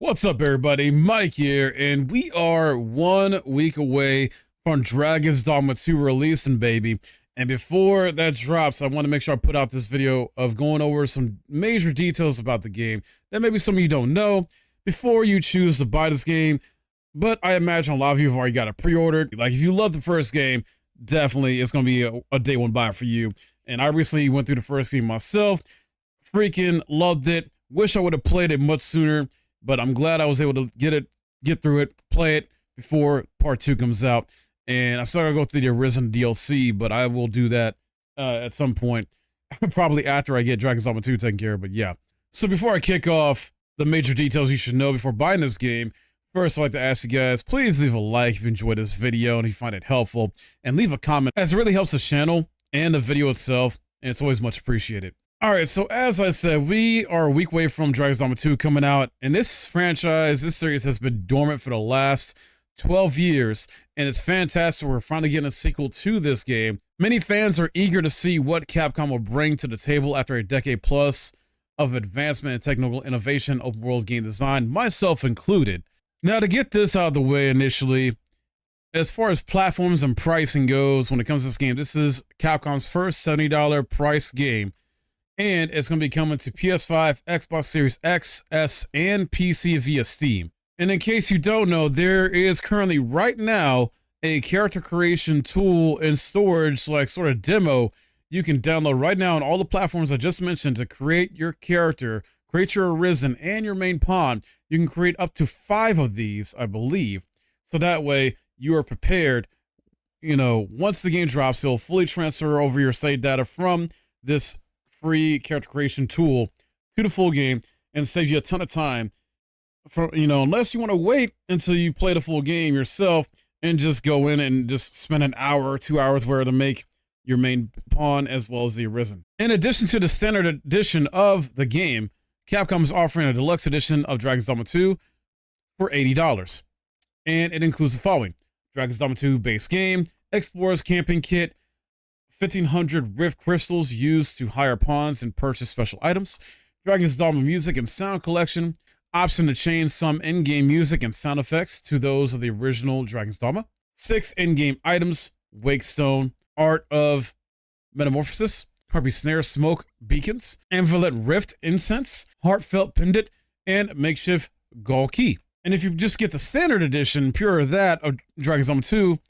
What's up, everybody? Mike here, and we are 1 week away from Dragon's Dogma 2 releasing, baby. And before that drops, I want to make sure I put out this video of going over some major details about the game that maybe some of you don't know before you choose to buy this game. But I imagine a lot of you have already got it pre-ordered. Like, if you love the first game, definitely it's going to be a day one buy for you. And I recently went through the first game myself. Freaking loved it. Wish I would have played it much sooner. But I'm glad I was able to get through it, play it before part 2 comes out. And I still gotta go through the Arisen DLC, but I will do that at some point, probably after I get Dragon's Dogma 2 taken care of, but yeah. So before I kick off the major details you should know before buying this game, first I'd like to ask you guys, please leave a like if you enjoyed this video and if you find it helpful, and leave a comment, as it really helps the channel and the video itself, and it's always much appreciated. Alright, so as I said, we are a week away from Dragon's Dogma 2 coming out, and this series has been dormant for the last 12 years, and it's fantastic. We're finally getting a sequel to this game. Many fans are eager to see what Capcom will bring to the table after a decade plus of advancement in technical innovation, open world game design, myself included. Now, to get this out of the way initially, as far as platforms and pricing goes, when it comes to this game, this is Capcom's first $70 price game. And it's going to be coming to PS5, Xbox Series X, S, and PC via Steam. And in case you don't know, there is currently right now a character creation tool and storage, like sort of demo, you can download right now on all the platforms I just mentioned to create your character, create your Arisen and your main pawn. You can create up to 5 of these, I believe. So that way you are prepared. You know, once the game drops, it'll fully transfer over your save data from this free character creation tool to the full game and save you a ton of time for, you know, unless you want to wait until you play the full game yourself and just go in and just spend an hour or 2 hours where to make your main pawn as well as the Arisen. In addition to the standard edition of the game, Capcom is offering a deluxe edition of Dragon's Dogma 2 for $80. And it includes the following: Dragon's Dogma 2 base game, Explorer's Camping Kit, 1,500 Rift Crystals used to hire pawns and purchase special items, Dragon's Dogma Music and Sound Collection, option to change some in-game music and sound effects to those of the original Dragon's Dogma, 6 in-game items, Wake Stone, Art of Metamorphosis, Harpy Snare Smoke Beacons, Amulet Rift Incense, Heartfelt Pendant, and Makeshift Gall Key. And if you just get the standard edition, pure of that, of Dragon's Dogma 2,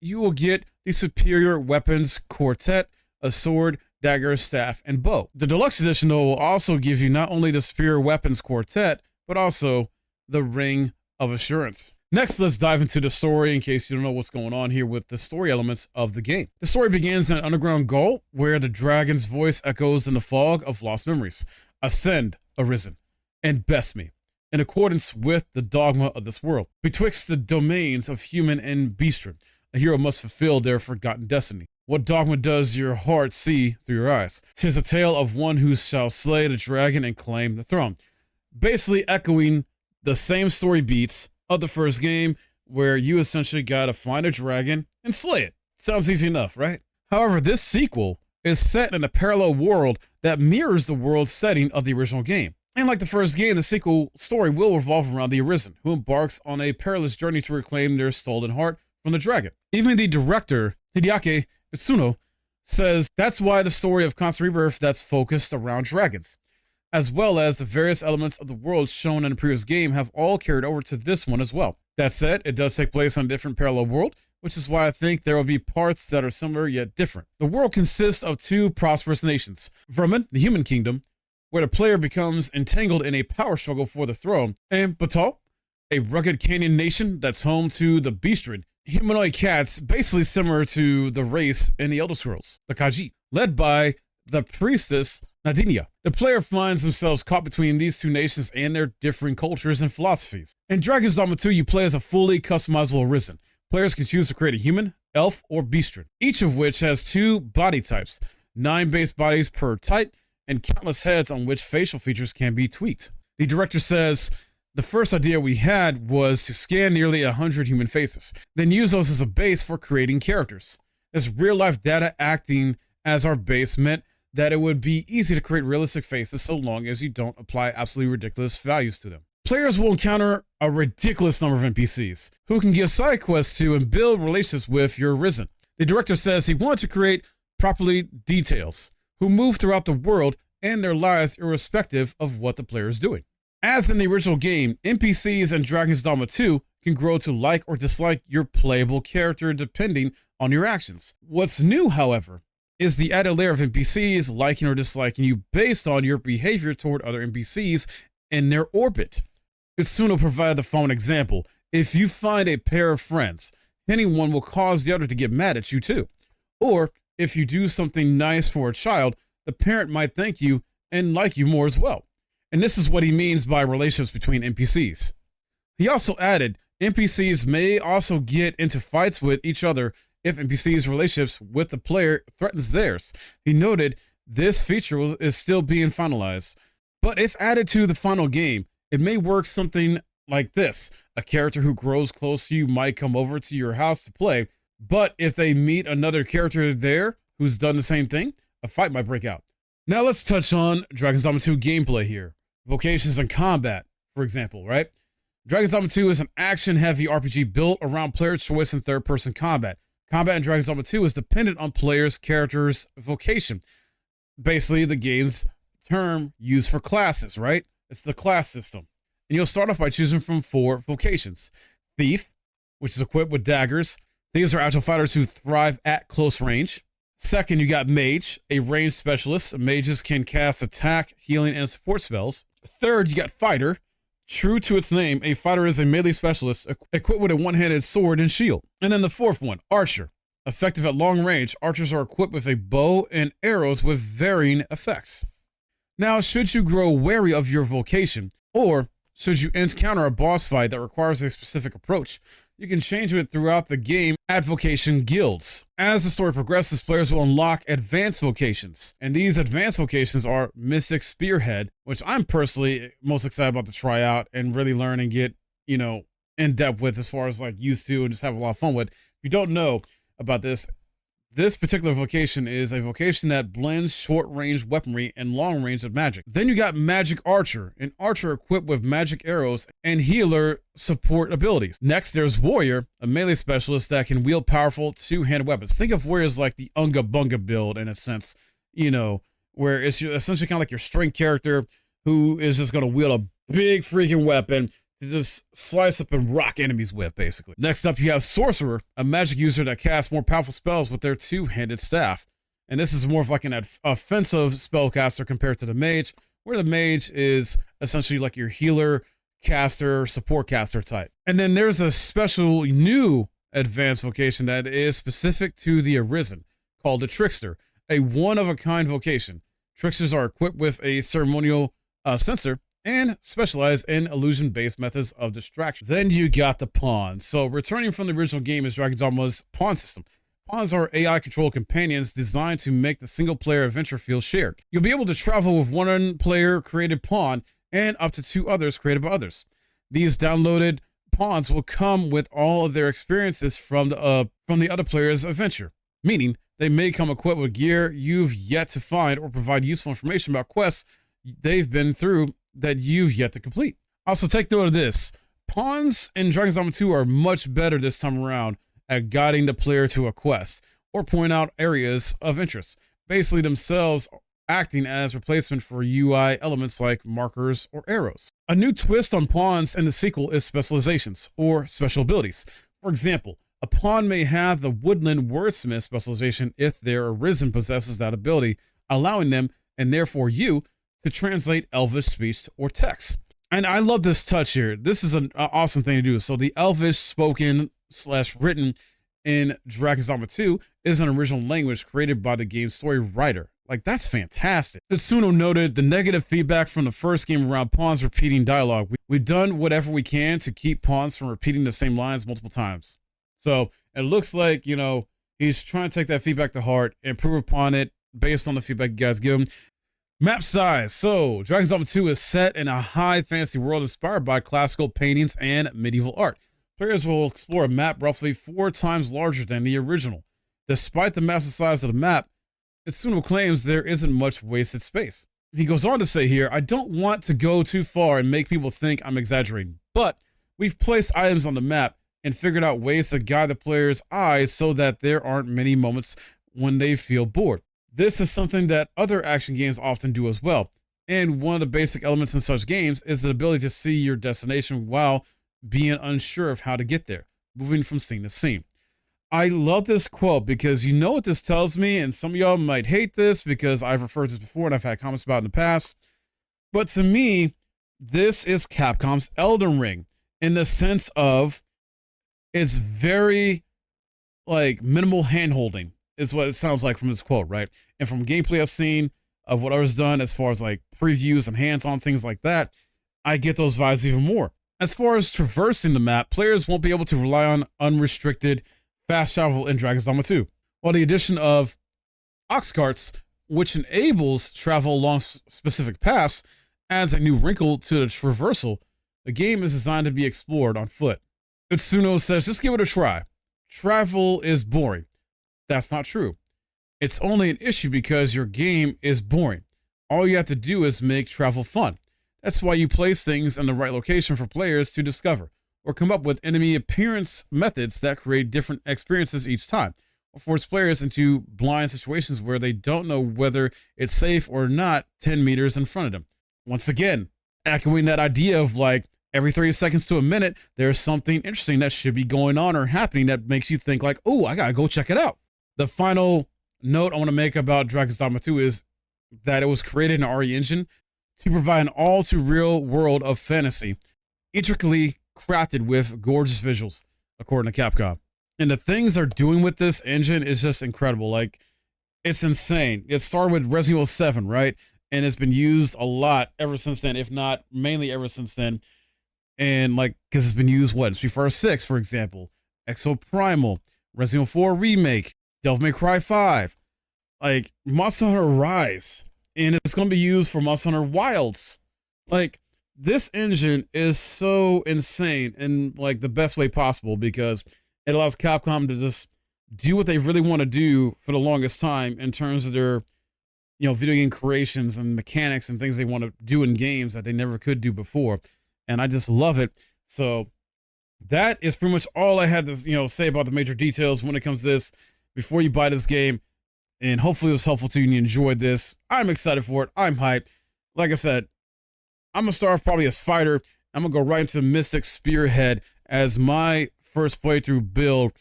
you will get the Superior Weapons Quartet, a sword, dagger, staff, and bow. The deluxe edition, though, will also give you not only the Superior Weapons Quartet, but also the Ring of Assurance. Next, let's dive into the story in case you don't know what's going on here with the story elements of the game. The story begins in an underground Gaul, where the dragon's voice echoes in the fog of lost memories. Ascend, Arisen, and best me, in accordance with the dogma of this world. Betwixt the domains of human and beastren, a hero must fulfill their forgotten destiny. What dogma does your heart see through your eyes? 'Tis a tale of one who shall slay the dragon and claim the throne. Basically echoing the same story beats of the first game, where you essentially gotta find a dragon and slay it. Sounds easy enough, right? However, this sequel is set in a parallel world that mirrors the world setting of the original game. And like the first game, the sequel story will revolve around the Arisen, who embarks on a perilous journey to reclaim their stolen heart from the dragon. Even the director, Hideaki Itsuno, says that's why the story of Constant Rebirth that's focused around dragons, as well as the various elements of the world shown in the previous game, have all carried over to this one as well. That said, it does take place on a different parallel world, which is why I think there will be parts that are similar yet different. The world consists of 2 prosperous nations: Vermin, the human kingdom, where the player becomes entangled in a power struggle for the throne, and Batal, a rugged canyon nation that's home to the beastren, humanoid cats basically similar to the race in the Elder Scrolls, the Khajiit, led by the priestess Nadinia. The player finds themselves caught between these 2 nations and their differing cultures and philosophies. In Dragon's Dogma 2, you play as a fully customizable Arisen. Players can choose to create a human, elf, or beastren, each of which has 2 body types, 9 base bodies per type, and countless heads on which facial features can be tweaked. The director says, the first idea we had was to scan nearly 100 human faces, then use those as a base for creating characters. This real-life data acting as our base meant that it would be easy to create realistic faces so long as you don't apply absolutely ridiculous values to them. Players will encounter a ridiculous number of NPCs who can give side quests to and build relationships with your Arisen. The director says he wanted to create properly details who move throughout the world and their lives irrespective of what the player is doing. As in the original game, NPCs in Dragon's Dogma 2 can grow to like or dislike your playable character depending on your actions. What's new, however, is the added layer of NPCs liking or disliking you based on your behavior toward other NPCs in their orbit. Itsuno provided the following example. If you find a pair of friends, anyone will cause the other to get mad at you too. Or if you do something nice for a child, the parent might thank you and like you more as well. And this is what he means by relationships between NPCs. He also added, NPCs may also get into fights with each other if NPCs' relationships with the player threatens theirs. He noted this feature is still being finalized, but if added to the final game, it may work something like this. A character who grows close to you might come over to your house to play, but if they meet another character there who's done the same thing, a fight might break out. Now let's touch on Dragon's Dogma 2 gameplay here. Vocations and combat, for example, right? Dragon's Dogma 2 is an action-heavy RPG built around player choice and third-person combat. Combat in Dragon's Dogma 2 is dependent on players' character's vocation. Basically, the game's term used for classes, right? It's the class system. And you'll start off by choosing from 4 vocations. Thief, which is equipped with daggers. These are agile fighters who thrive at close range. Second, you got Mage, a range specialist. Mages can cast attack, healing, and support spells. Third, you got Fighter. True to its name, a fighter is a melee specialist equipped with a one-handed sword and shield. And then the fourth one, Archer. Effective at long range, archers are equipped with a bow and arrows with varying effects. Now, should you grow wary of your vocation, or should you encounter a boss fight that requires a specific approach, you can change it throughout the game at vocation guilds. As the story progresses, players will unlock advanced vocations. And these advanced vocations are Mystic Spearhead, which I'm personally most excited about to try out and really learn and get, in depth with as far as like used to and just have a lot of fun with. If you don't know about this particular vocation is a vocation that blends short-range weaponry and long-range of magic. Then you got Magic Archer, an archer equipped with magic arrows and healer support abilities. Next, there's Warrior, a melee specialist that can wield powerful two-handed weapons. Think of warriors like the Unga Bunga build in a sense, where it's essentially kind of like your strength character who is just going to wield a big freaking weapon to just slice up and rock enemies with, basically. Next up, you have Sorcerer, a magic user that casts more powerful spells with their two-handed staff. And this is more of like an offensive spellcaster compared to the Mage, where the Mage is essentially like your healer, caster, support caster type. And then there's a special new advanced vocation that is specific to the Arisen, called the Trickster, a one-of-a-kind vocation. Tricksters are equipped with a ceremonial sensor and specialize in illusion-based methods of distraction. Then you got the Pawns. So returning from the original game is Dragon's Dogma's pawn system. Pawns are AI-controlled companions designed to make the single-player adventure feel shared. You'll be able to travel with one player-created pawn and up to 2 others created by others. These downloaded pawns will come with all of their experiences from the other player's adventure, meaning they may come equipped with gear you've yet to find or provide useful information about quests they've been through that you've yet to complete. Also, take note of this. Pawns in Dragon's Dogma 2 are much better this time around at guiding the player to a quest or point out areas of interest, basically themselves acting as replacement for UI elements like markers or arrows. A new twist on pawns in the sequel is specializations or special abilities. For example, a pawn may have the Woodland Wordsmith specialization if their Arisen possesses that ability, allowing them, and therefore you, to translate Elvish speech or text. And I love this touch here. This is an awesome thing to do. So the Elvish spoken / written in Dragon's Dogma 2 is an original language created by the game's story writer. Like, that's fantastic. Itsuno noted the negative feedback from the first game around pawns repeating dialogue. We've done whatever we can to keep pawns from repeating the same lines multiple times. So it looks like, he's trying to take that feedback to heart, improve upon it based on the feedback you guys give him. Map size. So, Dragon's Dogma 2 is set in a high fantasy world inspired by classical paintings and medieval art. Players will explore a map roughly 4 times larger than the original. Despite the massive size of the map, Itsuno claims there isn't much wasted space. He goes on to say here, I don't want to go too far and make people think I'm exaggerating, but we've placed items on the map and figured out ways to guide the player's eyes so that there aren't many moments when they feel bored. This is something that other action games often do as well. And one of the basic elements in such games is the ability to see your destination while being unsure of how to get there, moving from scene to scene. I love this quote because you know what this tells me, and some of y'all might hate this because I've referred to this before and I've had comments about it in the past. But to me, this is Capcom's Elden Ring in the sense of it's very like minimal hand-holding is what it sounds like from this quote, right? And from gameplay I've seen of what I was done as far as like previews and hands-on things like that, I get those vibes even more. As far as traversing the map, players won't be able to rely on unrestricted fast travel in Dragon's Dogma 2. While the addition of ox carts, which enables travel along specific paths, adds a new wrinkle to the traversal, the game is designed to be explored on foot. Itsuno says, just give it a try. Travel is boring. That's not true. It's only an issue because your game is boring. All you have to do is make travel fun. That's why you place things in the right location for players to discover, or come up with enemy appearance methods that create different experiences each time, or force players into blind situations where they don't know whether it's safe or not 10 meters in front of them. Once again, echoing that idea of like every 30 seconds to a minute, there's something interesting that should be going on or happening that makes you think like, oh, I gotta go check it out. The final note I want to make about Dragon's Dogma 2 is that it was created in the RE engine to provide an all-too-real world of fantasy, intricately crafted with gorgeous visuals, according to Capcom. And the things they're doing with this engine is just incredible. Like, it's insane. It started with Resident Evil 7, right? And it's been used a lot ever since then, if not mainly ever since then. And like, because it's been used, what, in Street Fighter 6, for example, Exo Primal, Resident Evil 4 Remake, Devil May Cry 5, like Monster Hunter Rise, and it's going to be used for Monster Hunter Wilds. Like, this engine is so insane in like the best way possible because it allows Capcom to just do what they really want to do for the longest time in terms of their, you know, video game creations and mechanics and things they want to do in games that they never could do before. And I just love it. So that is pretty much all I had to, you know, say about the major details when it comes to this before you buy this game. And hopefully it was helpful to you and you enjoyed this. I'm excited for it. I'm hyped. Like I said, I'm going to start off probably as fighter. I'm going to go right into Mystic Spearhead as my first playthrough build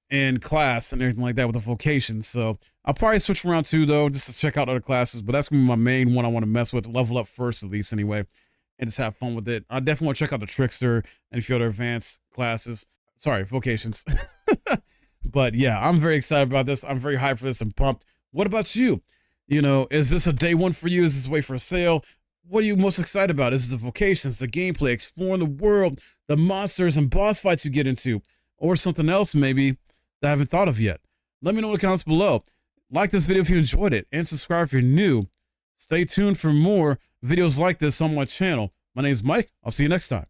in class and everything like that with the vocation. So I'll probably switch around too, though, just to check out other classes. But that's going to be my main one I want to mess with, level up first at least anyway, and just have fun with it. I definitely want to check out the Trickster and a few other advanced classes. Sorry, vocations. But yeah, I'm very excited about this. I'm very hyped for this and pumped. What about you? You know, is this a day one for you? Is this wait for a sale? What are you most excited about? Is it the vocations, the gameplay, exploring the world, the monsters and boss fights you get into, or something else maybe that I haven't thought of yet? Let me know in the comments below. Like this video if you enjoyed it, and subscribe if you're new. Stay tuned for more videos like this on my channel. My name is Mike. I'll see you next time.